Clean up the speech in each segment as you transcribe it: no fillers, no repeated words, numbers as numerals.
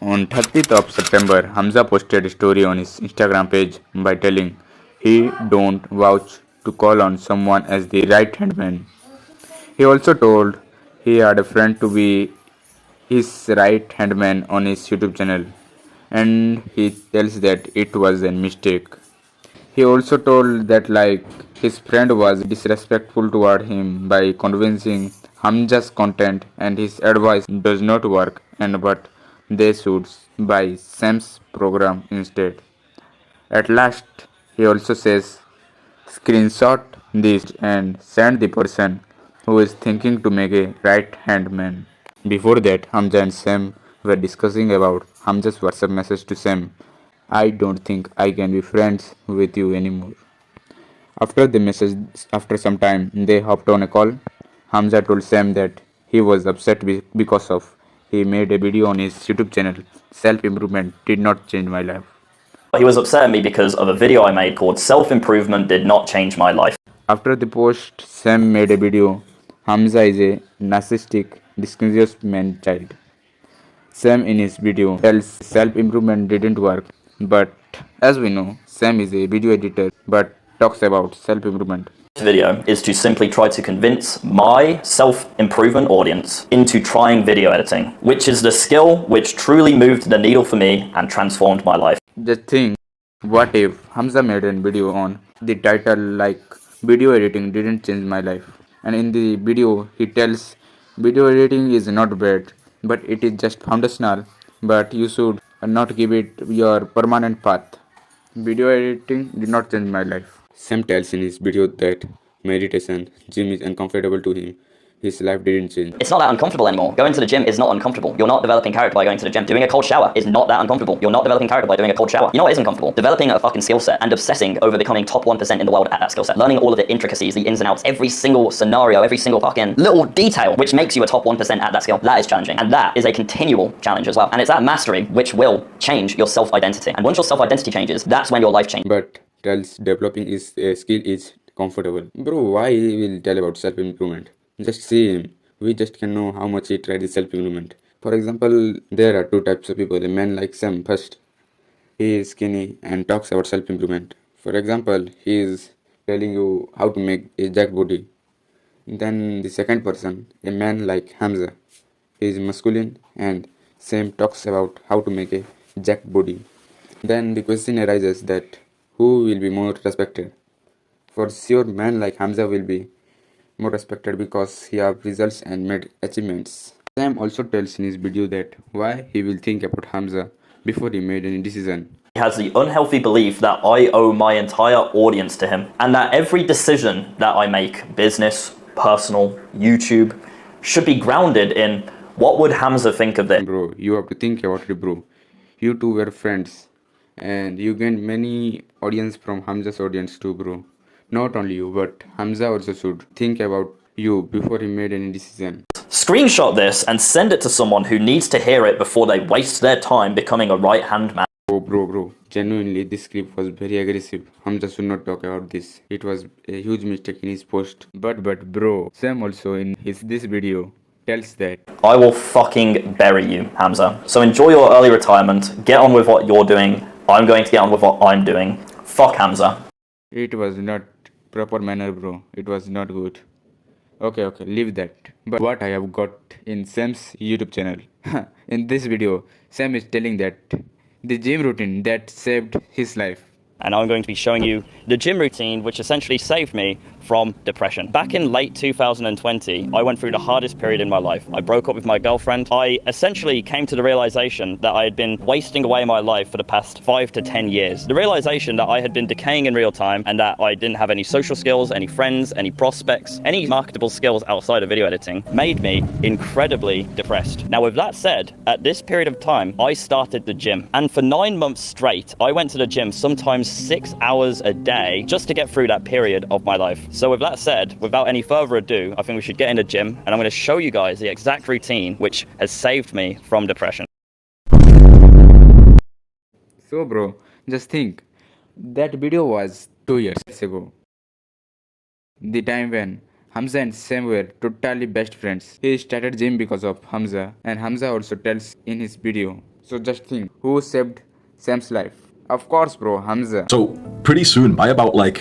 On 30th of September, Hamza posted a story on his Instagram page by telling he don't vouch to call on someone as the right hand man. He also told he had a friend to be his right hand man on his YouTube channel, and he tells that it was a mistake. He also told that his friend was disrespectful toward him by convincing Hamza's content and his advice does not work and but they should buy Sam's program instead. At last, he also says screenshot this and send the person who is thinking to make a right hand man. Before that, Hamza and Sam were discussing about Hamza's WhatsApp message to Sam. I don't think I can be friends with you anymore. After some time, they hopped on a call. Hamza told Sam that he was upset because of he made a video on his YouTube channel. Self improvement did not change my life. He was upset at me because of a video I made called Self Improvement Did Not Change My Life. After the post, Sam made a video. Hamza is a narcissistic, discouraged man child. Sam in his video tells self improvement didn't work, but as we know, Sam is a video editor but talks about self improvement. This video is to simply try to convince my self-improvement audience into trying video editing, which is the skill which truly moved the needle for me and transformed my life. Just think, what if Hamza made a video on the title like video editing didn't change my life, and in the video he tells video editing is not bad but it is just foundational, but you should not give it your permanent path. Video editing did not change my life. Sam tells in his video that meditation, gym is uncomfortable to him. His life didn't change. It's not that uncomfortable anymore. Going to the gym is not uncomfortable. You're not developing character by going to the gym. Doing a cold shower is not that uncomfortable. You're not developing character by doing a cold shower. You know what is uncomfortable? Developing a fucking skill set and obsessing over becoming top 1% in the world at that skill set. Learning all of the intricacies, the ins and outs, every single scenario, every single fucking little detail which makes you a top 1% at that skill. That is challenging. And that is a continual challenge as well. And it's that mastery which will change your self-identity. And once your self-identity changes, that's when your life changes. But tells developing is a skill is comfortable. Bro, why he will tell about self-improvement? Just see him. We just can know how much he tried his self-improvement. For example, there are two types of people. A man like Sam first. He is skinny and talks about self-improvement. For example, he is telling you how to make a jack body. Then the second person, a man like Hamza. He is masculine and Sam talks about how to make a jack body. Then the question arises that who will be more respected? For sure, man like Hamza will be more respected because he have results and made achievements. Sam also tells in his video that why he will think about Hamza before he made any decision. He has the unhealthy belief that I owe my entire audience to him and that every decision that I make, business, personal, YouTube, should be grounded in what would Hamza think of this. Bro, you have to think about it, bro. You two were friends and you gained many audience from Hamza's audience too, bro. Not only you, but Hamza also should think about you before he made any decision. Screenshot this and send it to someone who needs to hear it before they waste their time becoming a right-hand man. Oh, bro. Genuinely, this clip was very aggressive. Hamza should not talk about this. It was a huge mistake in his post. But, bro, Sam also in this video tells that I will fucking bury you, Hamza. So enjoy your early retirement. Get on with what you're doing. I'm going to get on with what I'm doing. Fuck Hamza. it was not proper manner, bro. It was not good. Okay, leave that. But what I have got in Sam's YouTube channel. In this video, Sam is telling that the gym routine that saved his life. And I'm going to be showing you the gym routine which essentially saved me from depression. Back in late 2020, I went through the hardest period in my life. I broke up with my girlfriend. I essentially came to the realization that I had been wasting away my life for the past 5 to 10 years. The realization that I had been decaying in real time and that I didn't have any social skills, any friends, any prospects, any marketable skills outside of video editing made me incredibly depressed. Now with that said, at this period of time, I started the gym. And for 9 months straight, I went to the gym sometimes 6 hours a day just to get through that period of my life. So with that said, without any further ado, I think we should get in the gym and I'm going to show you guys the exact routine which has saved me from depression. So, bro, just think. That video was 2 years ago. The time when Hamza and Sam were totally best friends. He started gym because of Hamza, and Hamza also tells in his video So just think, who saved Sam's life? Of course, bro, Hamza. So pretty soon, by about like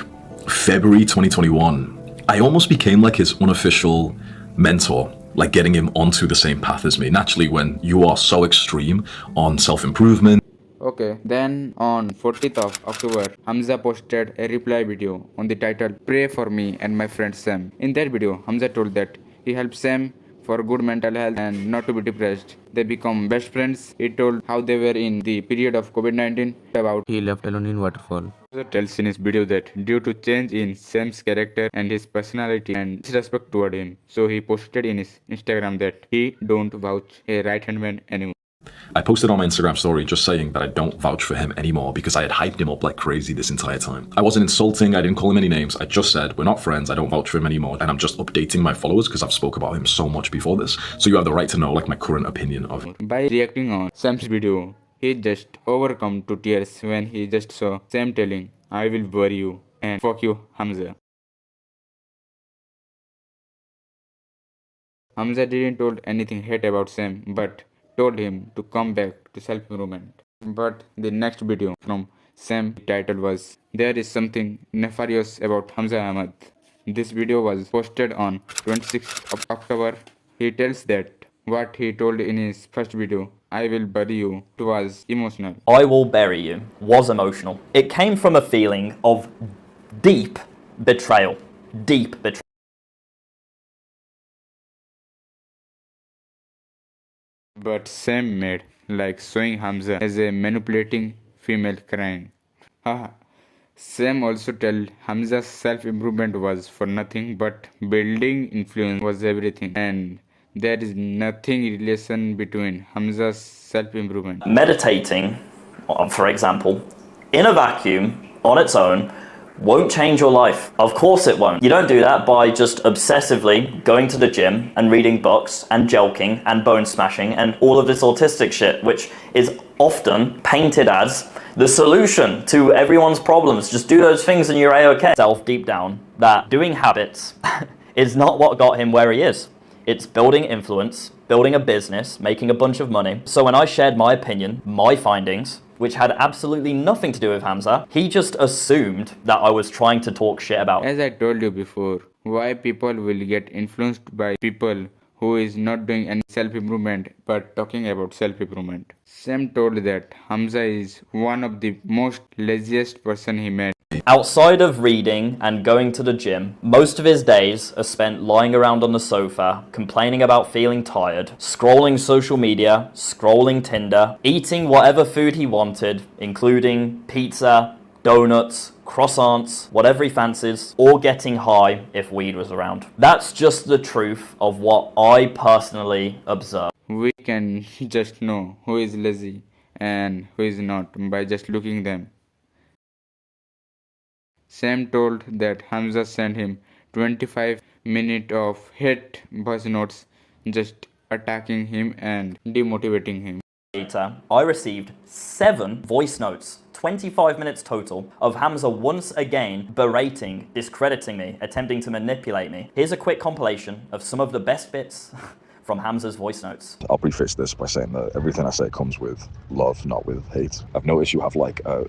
February 2021, I almost became like his unofficial mentor, like getting him onto the same path as me. Naturally, when you are so extreme on self-improvement. Okay, then on 14th of October, Hamza posted a reply video on the title Pray for me and my friend Sam. In that video, Hamza told that he helped Sam for good mental health and not to be depressed. They become best friends. He told how they were in the period of COVID-19 about he left alone in waterfall. Hamza tells in his video that due to change in Sam's character and his personality and disrespect toward him, so he posted in his Instagram that he don't vouch a right-hand man anymore. I posted on my Instagram story just saying that I don't vouch for him anymore because I had hyped him up like crazy this entire time. I wasn't insulting, I didn't call him any names, I just said we're not friends, I don't vouch for him anymore, and I'm just updating my followers because I've spoke about him so much before this, so you have the right to know like my current opinion of him. By reacting on Sam's video, he just overcome to tears when he just saw Sam telling, I will bury you and fuck you, Hamza. Hamza didn't told anything hate about Sam, but told him to come back to self-improvement. But the next video from Sam title was There is something nefarious about Hamza Ahmad. This video was posted on 26th of October. He tells that what he told in his first video, I will bury you, was emotional. I will bury you was emotional. It came from a feeling of deep betrayal. Deep betrayal. But Sam made like showing Hamza as a manipulating female crying. Haha. Sam also tell Hamza's self-improvement was for nothing but building influence was everything, and there is nothing relation between Hamza's self-improvement. Meditating, for example, in a vacuum on its own won't change your life. Of course it won't. You don't do that by just obsessively going to the gym and reading books and jelking and bone smashing and all of this autistic shit, which is often painted as the solution to everyone's problems. Just do those things and you're A-okay. Self deep down that doing habits is not what got him where he is. It's building influence, building a business, making a bunch of money. So when I shared my opinion, my findings, which had absolutely nothing to do with Hamza, he just assumed that I was trying to talk shit about. As I told you before, why people will get influenced by people who is not doing any self-improvement but talking about self-improvement. Sam told that Hamza is one of the most laziest person he met. Outside of reading and going to the gym, most of his days are spent lying around on the sofa, complaining about feeling tired, scrolling social media, scrolling Tinder, eating whatever food he wanted, including pizza, donuts, croissants, whatever he fancies, or getting high if weed was around. That's just the truth of what I personally observe. We can just know who is lazy and who is not by just looking them. Sam told that Hamza sent him 25 minutes of hate voice notes just attacking him and demotivating him. Later, I received 7 voice notes, 25 minutes total, of Hamza once again berating, discrediting me, attempting to manipulate me. Here's a quick compilation of some of the best bits from Hamza's voice notes. I'll preface this by saying that everything I say comes with love, not with hate. I've noticed you have like a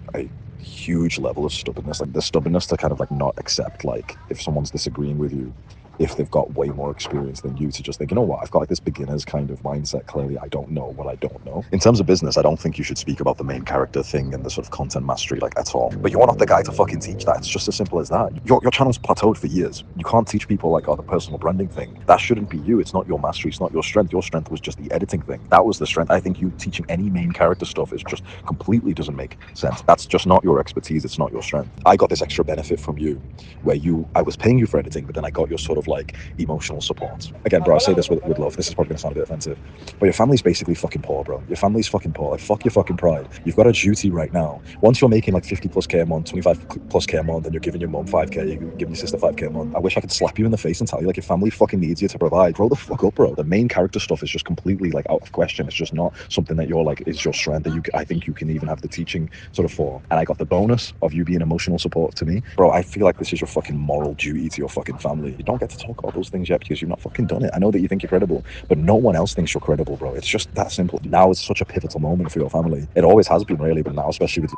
huge level of stubbornness, like the stubbornness to kind of like not accept like if someone's disagreeing with you, if they've got way more experience than you, to just think, you know what, I've got like this beginner's kind of mindset. Clearly I don't know what I don't know. In terms of business, I don't think you should speak about the main character thing and the sort of content mastery like at all, but you're not the guy to fucking teach that. It's just as simple as that. Your channel's plateaued for years. You can't teach people like, oh, the personal branding thing. That shouldn't be you. It's not your mastery, it's not your strength. Your strength was just the editing thing. That was the strength. I think you teaching any main character stuff is just completely doesn't make sense. That's just not your expertise, it's not your strength. I got this extra benefit from you where I was paying you for editing, but then I got your sort of like emotional support. Again, bro, I say this with love. This is probably gonna sound a bit offensive, but your family's basically fucking poor, bro. Your family's fucking poor. Like, fuck your fucking pride. You've got a duty right now. Once you're making like 50 plus K a month, 25 plus K a month, and you're giving your mum 5K, you're giving your sister 5K a month, I wish I could slap you in the face and tell you like your family fucking needs you to provide. Grow the fuck up, bro. The main character stuff is just completely like out of question. It's just not something that you're like is your strength that I think you can even have the teaching sort of for. And I got the bonus of you being emotional support to me, bro. I feel like this is your fucking moral duty to your fucking family. You don't get to to talk about those things yet because you've not fucking done it. I know that you think you're credible, but no one else thinks you're credible, bro. It's just that simple. Now it's such a pivotal moment for your family. It always has been, really, but now especially with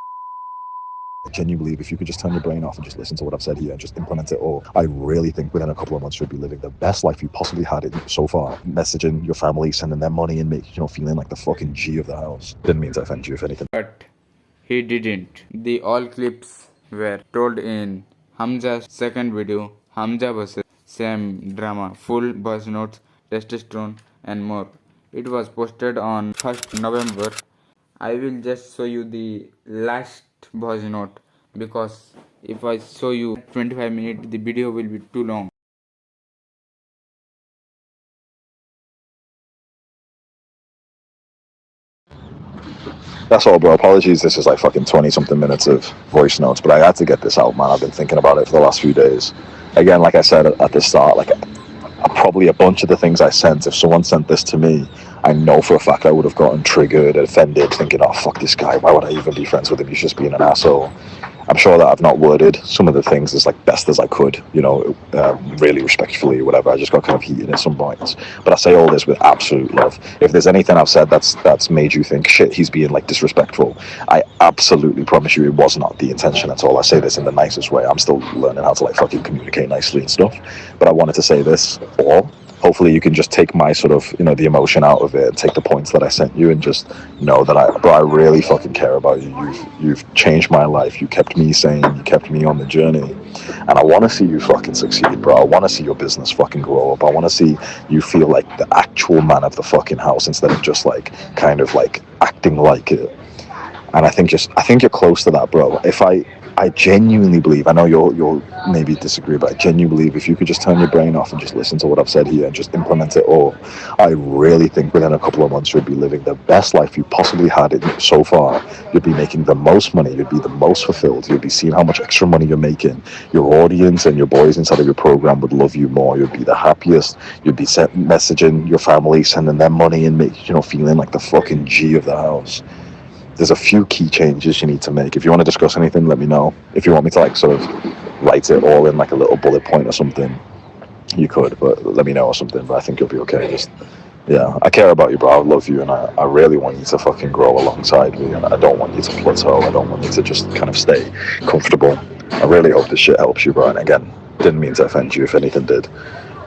I genuinely believe if you could just turn your brain off and just listen to what I've said here and just implement it all, I really think within a couple of months you'll be living the best life you possibly had it so far. Messaging your family, sending them money and making, feeling like the fucking G of the house. Didn't mean to offend you, if anything. But he didn't. The all clips were told in Hamza's second video, Hamza vs. Sam drama, full buzz notes, testosterone and more. It was posted on 1st November. I will just show you the last voice note because if I show you 25 minutes the video will be too long. That's all, bro. Apologies, this is like fucking 20 something minutes of voice notes, but I had to get this out, man. I've been thinking about it for the last few days. Again, like I said at the start, like probably a bunch of the things I sent, if someone sent this to me, I know for a fact I would have gotten triggered, offended, thinking, oh, fuck this guy. Why would I even be friends with him? He's just being an asshole. I'm sure that I've not worded some of the things as like best as I could, really respectfully or whatever. I just got kind of heated at some points. But I say all this with absolute love. If there's anything I've said that's made you think, shit, he's being like disrespectful, I absolutely promise you it was not the intention at all. I say this in the nicest way. I'm still learning how to like fucking communicate nicely and stuff. But I wanted to say this all. Hopefully you can just take my sort of, the emotion out of it and take the points that I sent you and just know that I really fucking care about you. You've changed my life. You kept me sane. You kept me on the journey. And I want to see you fucking succeed, bro. I want to see your business fucking grow up. I want to see you feel like the actual man of the fucking house instead of just like kind of like acting like it. And I think you're close to that, bro. I genuinely believe, I know you'll maybe disagree, but I genuinely believe if you could just turn your brain off and just listen to what I've said here and just implement it all, I really think within a couple of months you'd be living the best life you possibly had it so far. You'd be making the most money. You'd be the most fulfilled. You'd be seeing how much extra money you're making. Your audience and your boys inside of your program would love you more. You'd be the happiest. You'd be messaging your family, sending them money and feeling like the fucking G of the house. There's a few key changes you need to make. If you want to discuss anything, let me know. If you want me to like sort of write it all in like a little bullet point or something, you could, but let me know or something. But I think you'll be okay. I care about you, bro. I love you, and I really want you to fucking grow alongside me, and I don't want you to plateau. I don't want you to just kind of stay comfortable. I really hope this shit helps you, bro. And again, didn't mean to offend you. If anything did,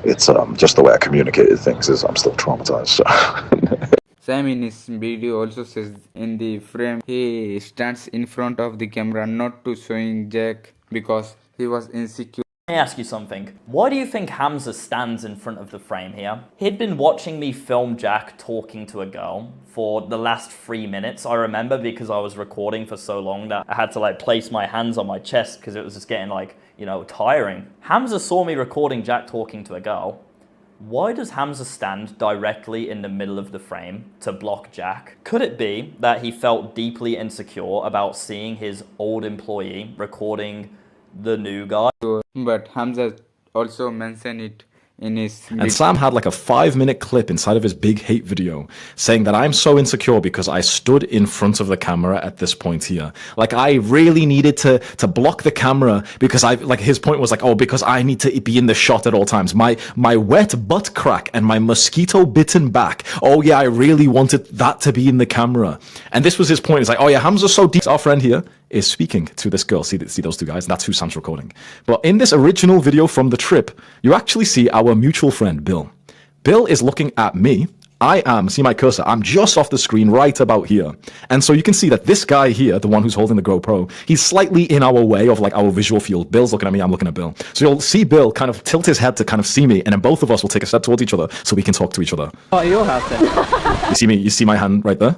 it's just the way I communicated things is I'm still traumatized. So. Sam in his video also says in the frame he stands in front of the camera not to showing Jack because he was insecure. Let me ask you something. Why do you think Hamza stands in front of the frame here? He'd been watching me film Jack talking to a girl for the last 3 minutes, I remember, because I was recording for so long that I had to like place my hands on my chest because it was just getting like, tiring. Hamza saw me recording Jack talking to a girl. Why does Hamza stand directly in the middle of the frame to block Jack? Could it be that he felt deeply insecure about seeing his old employee recording the new guy? But Hamza also mentioned it in his And Sam had like a 5-minute clip inside of his big hate video saying that I'm so insecure because I stood in front of the camera at this point here. Like I really needed to block the camera because his point was like, oh, because I need to be in the shot at all times. My wet butt crack and my mosquito bitten back. Oh yeah, I really wanted that to be in the camera. And this was his point. It's like, oh yeah, Hamza's so deep. Our friend here is speaking to this girl. See those two guys? That's who Sam's recording. But in this original video from the trip, you actually see our mutual friend, Bill. Bill is looking at me. See my cursor, I'm just off the screen right about here. And so you can see that this guy here, the one who's holding the GoPro, he's slightly in our way of like our visual field. Bill's looking at me, I'm looking at Bill. So you'll see Bill kind of tilt his head to kind of see me, and then both of us will take a step towards each other so we can talk to each other. What are your house then? You see my hand right there?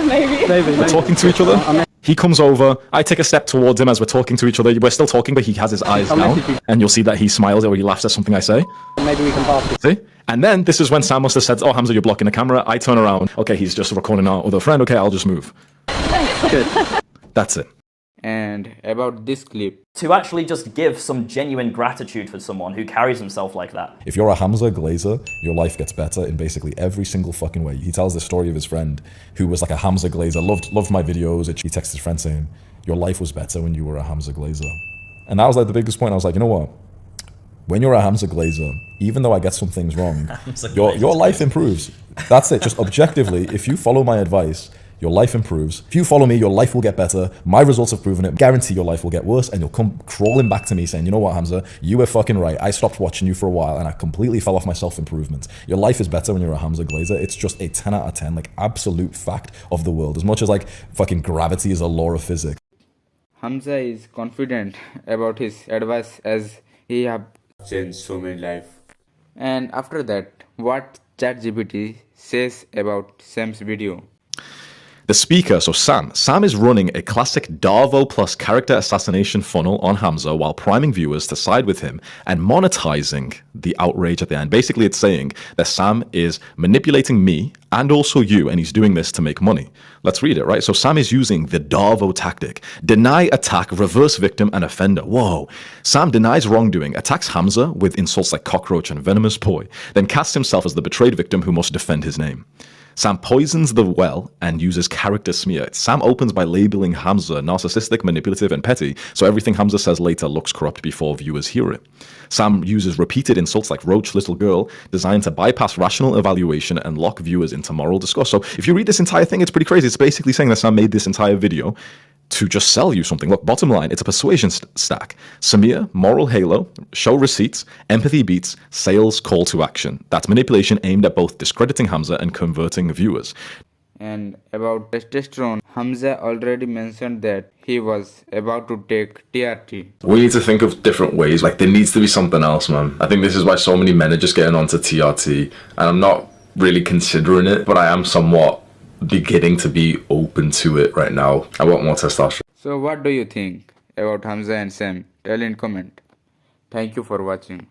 Maybe. We're talking to each other. He comes over, I take a step towards him as we're talking to each other. We're still talking, but he has his eyes down. And you'll see that he smiles or he laughs at something I say. Maybe we can pass it. See? And then this is when Sam must have said, oh, Hamza, you're blocking the camera. I turn around. Okay, he's just recording our other friend. Okay, I'll just move. Good. That's it. And about this clip, To actually just give some genuine gratitude for someone who carries himself like that. If you're a Hamza Glazer, your life gets better in basically every single fucking way. He tells the story of his friend who was like a Hamza Glazer, loved my videos. He texted his friend saying, your life was better when you were a Hamza Glazer. And that was like the biggest point. I was like, you know what? When you're a Hamza Glazer, even though I get some things wrong, your life improves. That's it. Just objectively, if you follow my advice, your life improves. If you follow me, your life will get better. My results have proven it. Guarantee your life will get worse, and you'll come crawling back to me saying, you know what, Hamza, you were fucking right. I stopped watching you for a while, and I completely fell off my self-improvement. Your life is better when you're a Hamza Glazer. It's just a 10 out of 10, like, absolute fact of the world. As much as, like, fucking gravity is a law of physics. Hamza is confident about his advice as he have changed so many lives. And after that, what ChatGPT says about Sam's video. The speaker, so Sam is running a classic Darvo plus character assassination funnel on Hamza while priming viewers to side with him and monetizing the outrage at the end. Basically, it's saying that Sam is manipulating me and also you, and he's doing this to make money. Let's read it, right? So Sam is using the Darvo tactic. Deny, attack, reverse victim, and offender. Whoa. Sam denies wrongdoing, attacks Hamza with insults like cockroach and venomous boy, then casts himself as the betrayed victim who must defend his name. Sam poisons the well and uses character smear. Sam opens by labeling Hamza narcissistic, manipulative, and petty, so everything Hamza says later looks corrupt before viewers hear it. Sam uses repeated insults like roach little girl, designed to bypass rational evaluation and lock viewers into moral discourse. So if you read this entire thing, it's pretty crazy. It's basically saying that Sam made this entire video to just sell you something. Look, bottom line, it's a persuasion stack. Samir, moral halo, show receipts, empathy beats, sales call to action. That's manipulation aimed at both discrediting Hamza and converting viewers. And about testosterone, Hamza already mentioned that he was about to take TRT. We need to think of different ways. Like, there needs to be something else, man. I think this is why so many men are just getting onto TRT, and I'm not really considering it, but I am somewhat beginning to be open to it right now. I want more testosterone. So what do you think about Hamza and Sam? Tell in comment. Thank you for watching.